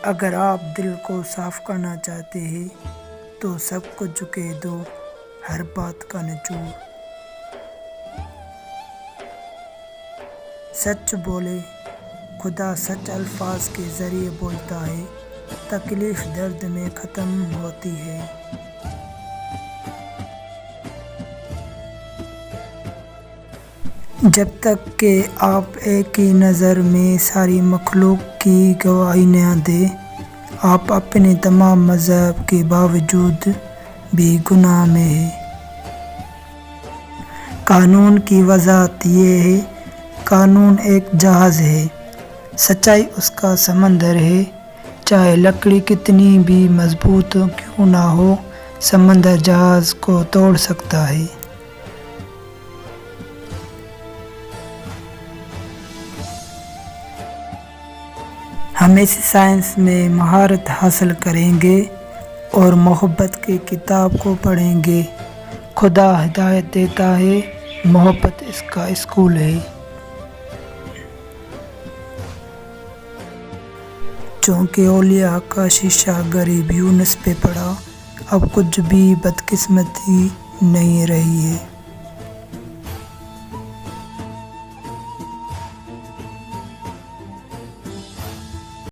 اگر آپ دل کو صاف کرنا چاہتے ہیں تو سب کچھ کہہ دو، ہر بات کا نچوڑ۔ سچ بولے، خدا سچ الفاظ کے ذریعے بولتا ہے، تکلیف درد میں ختم ہوتی ہے۔ جب تک کہ آپ ایک ہی نظر میں ساری مخلوق کی گواہی نہ دیں، آپ اپنے تمام مذاہب کے باوجود بھی گناہ میں ہیں۔ قانون کی وضاحت یہ ہے، قانون ایک جہاز ہے، سچائی اس کا سمندر ہے۔ چاہے لکڑی کتنی بھی مضبوط کیوں نہ ہو، سمندر جہاز کو توڑ سکتا ہے۔ ہم اس سائنس میں مہارت حاصل کریں گے اور محبت کی کتاب کو پڑھیں گے۔ خدا ہدایت دیتا ہے، محبت اس کا اسکول ہے۔ چونکہ اولیاء کا شیشہ غریب یونس پہ پڑا، اب کچھ بھی بدقسمتی نہیں رہی ہے۔